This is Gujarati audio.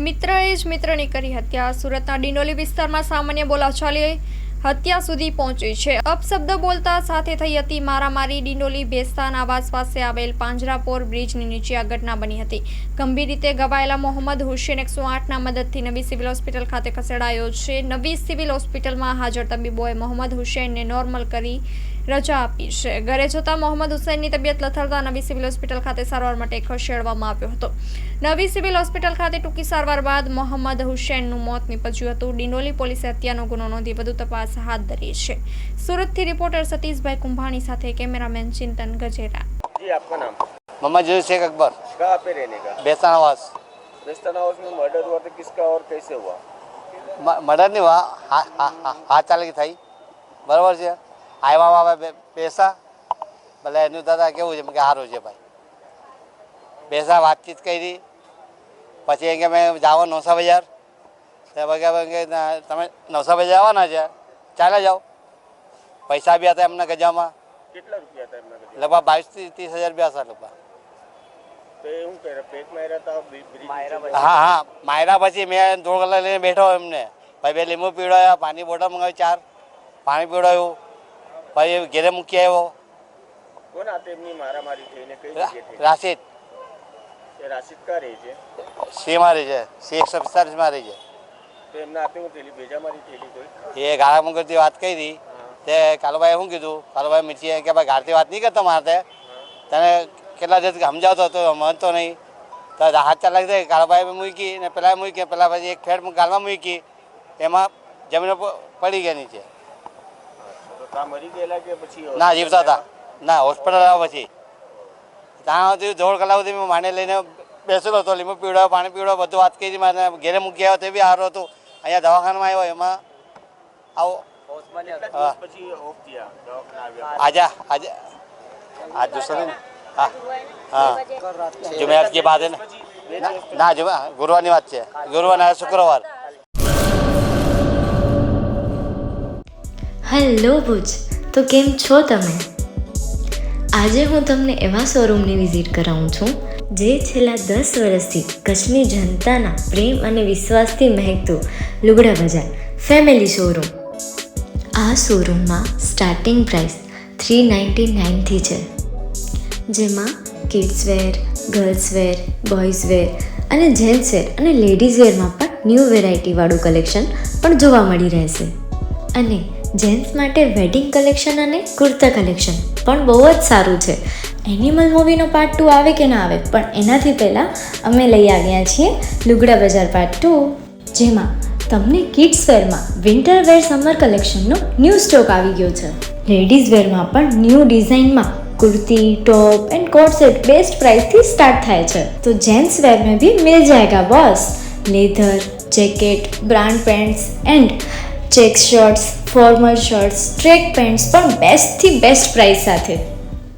મિત્રએ જ મિત્રની કરી હત્યા. સુરતના ડિંડોલી વિસ્તારમાં સામાન્ય બોલાચાલી હત્યા સુધી પહોંચી છે. અપશબ્દ બોલતા સાથે થઈ હતી મારામારી. ડિંડોલી ભેસ્તાન આવાસ પાસે આવેલ પાંજરાપોર બ્રિજની નીચે આ ઘટના બની હતી. ગંભીર રીતે ઘવાયેલા મોહમ્મદ હુસેન 108ના મદદથી નવી સિવિલ હોસ્પિટલ ખાતે ખસેડાયો છે. નવી સિવિલ હોસ્પિટલમાં હાજર તબીબોએ મોહમ્મદ હુસેનને નોર્મલ કરી રજા આપી છે. ઘરે જતા મોહમ્મદ હુસૈનની તબિયત લથડતા નવી સિવિલ હોસ્પિટલ ખાતે સારવાર માટે ખસેડવામાં આવ્યો હતો. નવી સિવિલ હોસ્પિટલ ખાતે ટૂંકી સારવાર બાદ મોહમ્મદ હુસૈનનું મોત નીપજ્યું હતું. ડિંડોલી પોલીસે હત્યાનો ગુનો નોંધી વધુ તપાસ હાથ ધરી છે. સુરતથી રિપોર્ટર સતીશભાઈ કુંભાણી સાથે કેમેરામેન चिंतन गजेरा। जी आपका नाम? मोहम्मद शेख अकबर। कहाँ पे रहने का? बेस्तान आवास। बेस्तान आवास में मर्डर हुआ था, किसका और कैसे हुआ? मर्डर नहीं हुआ, हाथ चाल की थी बराबर છે. આવ્યા પૈસા ભલે એનું દાદા કેવું છે કે સારું છે ભાઈ. પૈસા વાતચીત કરી પછી એમ કે મેં જાઓ નવસા બજાર. તમે નવસા બજાર આવવાના છે, ચાલે જાઓ. પૈસા બી હતા એમના ગજામાં. કેટલા રૂપિયા હતા એમના ગજામાં? લગભગ 22-30 હજાર રૂપિયા હતા લગભગ. તો એ શું કહે પેટ માર્યા હતા? હા માર્યા પછી મેં ધોળ કલાક લઈને બેઠો એમને. ભાઈ 2 લીંબુ પીવડાવ્યા, પાણી બોટલ મંગાવી 4 પાણી પીવડાવ્યું. પછી ઘેરે મૂકી આવ્યો. કોણ આ તેમની મારામારી થઈને કઈ જગ્યાએ થઈ? રાશિદ. એ રાશિદ કા રહે છે? સી મારી છે, સી 145 મારી છે. તો એમને આપે હું થયેલી ભેજામારી થયેલી કોઈ? એ ગાળા મંગળથી વાત કરી તે કાલુભાઈ શું કીધું, કાલુભાઈ મીઠી કે ભાઈ ગાળથી વાત નહીં કરતો મારે તને કેટલા દિવસ સમજાવતો હતો સમજતો નહીં. તો હાથ ચાલાક થઈ કાલુભાઈ મૂકી ને પેલા મૂકી, પેલા પછી એક ફેટ ગાળમાં મૂકી, એમાં જમીન પડી ગયા નીચે. મરી ગયેલા કે પછી? ના, જીવતા હતા. ના, હોસ્પિટલ આવ્યા પછી ત્યાં સુધી 1.5 કલાક સુધી મેં માને લઈને બેસેલો હતો. લીંબુ પીવડાવ્યો, પાણી પીવડાવ્યો, બધું વાત કરી. મારે ઘેરે મૂકી આવ્યો તે બી સારું હતું. અહીંયા દવાખાનામાં આવ્યો એમાં આવો आज दूसरा दिन हाँ हाँ जुमेरात की बात है ना गुरुवार ની વાત છે. ગુરુવાર ના શુક્રવાર. હેલો ભુજ, તો કેમ છો તમે? આજે હું તમને એવા શોરૂમની વિઝિટ કરાવું છું જે છેલ્લા 10 વર્ષથી કચ્છની જનતાના પ્રેમ અને વિશ્વાસથી મહેકતું લુગડા બજાર ફેમિલી શોરૂમ. આ શોરૂમમાં સ્ટાર્ટિંગ પ્રાઇસ 399થી છે, જેમાં kids wear, girls wear, boys wear અને જેન્ટ્સ વેર અને લેડીઝ વેરમાં પણ ન્યૂ વેરાયટીવાળું કલેક્શન પણ જોવા મળી રહેશે. અને જેન્ટ્સ માટે વેડિંગ કલેક્શન અને કુર્તા કલેક્શન પણ બહુ જ સારું છે. એનિમલ મૂવીનો પાર્ટ 2 આવે કે ના આવે, પણ એનાથી પહેલાં અમે લઈ આવ્યા છીએ લુગડા બજાર પાર્ટ 2, જેમાં તમને કિડ્સ વેરમાં વિન્ટર વેર સમર કલેક્શનનો ન્યૂ સ્ટોક આવી ગયો છે. લેડીઝ વેરમાં પણ ન્યૂ ડિઝાઇનમાં kurti, top and coat set best price थी स्टार्ट થાય છે. तो जेंट्स वेयर में भी मिल जाएगा boss. Leather, jacket, brand pants and check shirts, formal shirts, track pants પણ બેસ્ટથી બેસ્ટ પ્રાઇસ સાથે.